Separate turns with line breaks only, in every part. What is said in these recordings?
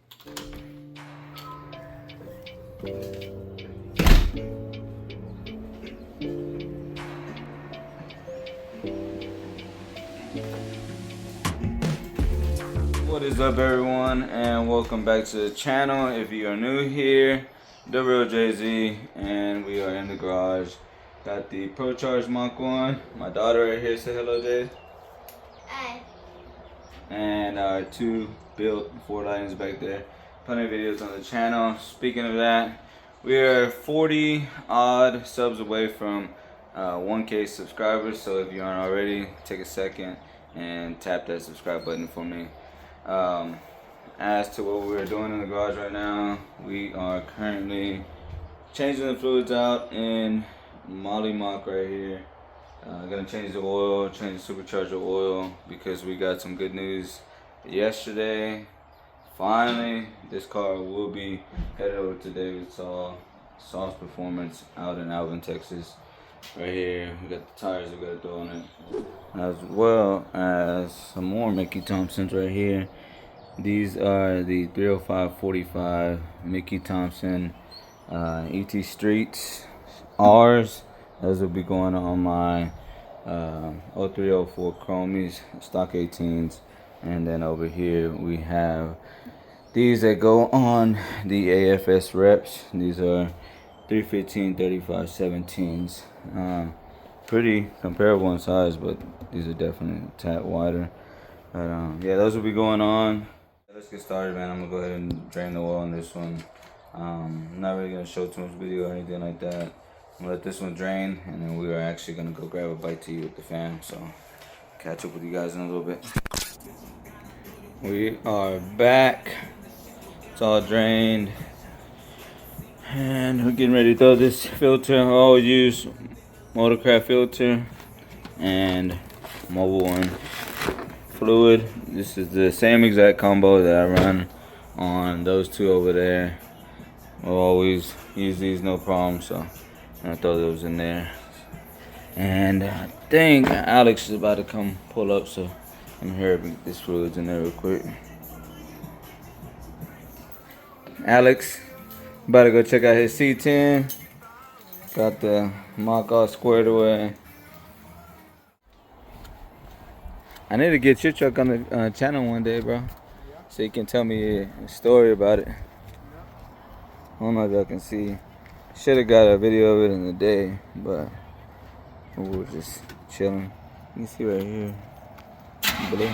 What is up, everyone, and welcome back to the channel. If you are new here, the real Jay-Z, and we are in the garage. Got the procharged Mach 1. My daughter right here, say hello, Jay.
Hi.
And our two built Ford Lightnings back there. Plenty of videos on the channel. Speaking of that, we are 40 odd subs away from 1K subscribers. So if you aren't already, take a second and tap that subscribe button for me. As to what we're doing in the garage right now, we are currently changing the fluids out in Mach right here. Gonna change the oil, change the supercharged oil, because we got some good news yesterday. Finally, this car will be headed over to David Sauce Performance out in Alvin, Texas. Right here, we got the tires we gotta throw on it, as well as some more Mickey Thompsons right here. These are the 305/45 Mickey Thompson ET Streets R's. Those will be going on my 0304 Chromies, stock 18s. And then over here we have these that go on the AFS reps. These are 315/35 17s. Pretty comparable in size, but these are definitely a tad wider. But yeah, those will be going on. Let's get started, man. I'm gonna go ahead and drain the oil on this one. I'm not really gonna show too much video or anything like that. I'm gonna let this one drain, and then we are actually gonna go grab a bite to eat with the fam. So catch up with you guys in a little bit. We are back. It's all drained, and we're getting ready to throw this filter. I always use Motorcraft filter and Mobile One fluid. This is the same exact combo that I run on those two over there. We'll always use these, no problem. So I'm gonna throw those in there. And I think Alex is about to come pull up, so I'm here to get this fluids in there real quick. Alex about to go check out his C10. Got the Mach all squared away. I need to get your truck on the channel one day, bro, so you can tell me a story about it. I don't know if y'all can see. Should have got a video of it in the day, but we were just chilling. You can see right here, blue.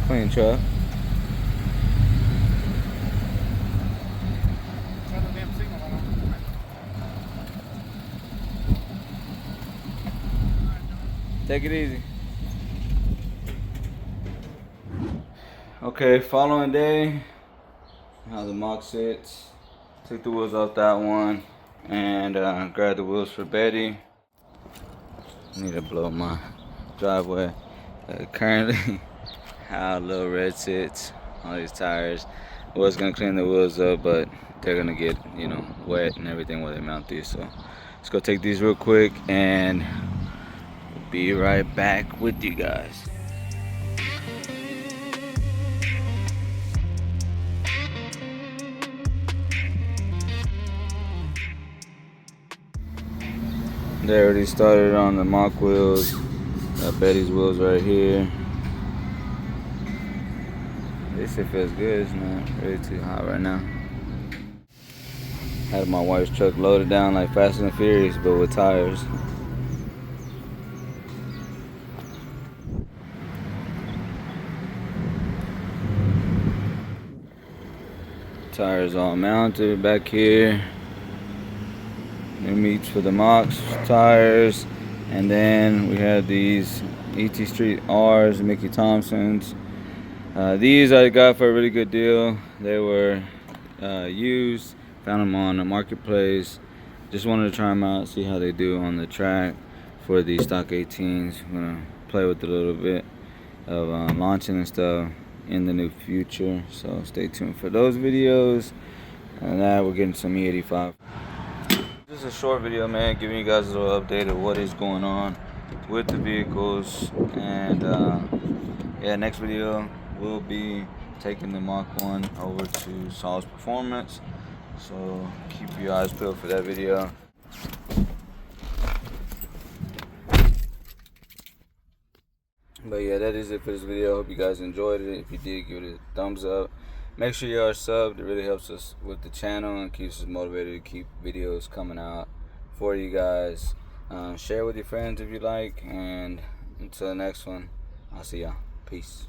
Clean truck. Take it easy. Okay, following day, how the Mach sits. Took the wheels off that one and grabbed the wheels for Betty. Need to blow my driveway. Currently, how Little Red sits on these tires. I was gonna clean the wheels up, but they're gonna get, you know, wet and everything where they mount these. So let's go take these real quick and be right back with you guys. They already started on the Mach wheels. Got Betty's wheels right here. This shit feels good. It's not really too hot right now. Had my wife's truck loaded down like Fast and Furious, but with tires. Tires all mounted back here. New meats for the Mach tires. And then we have these ET Street R's, Mickey Thompsons. These I got for a really good deal. They were used, found them on the marketplace. Just wanted to try them out, see how they do on the track for the stock 18s. I'm gonna play with it a little bit of launching and stuff in the new future, so stay tuned for those videos. And that we're getting some E85. Just a short video, man, giving you guys a little update of what is going on with the vehicles. And yeah, next video will be taking the Mach 1 over to Saul's Performance. So keep your eyes peeled for that video. But yeah, that is it for this video. Hope you guys enjoyed it. If you did, give it a thumbs up. Make sure you are subbed. It really helps us with the channel and keeps us motivated to keep videos coming out for you guys. Share with your friends if you like. And until the next one, I'll see y'all. Peace.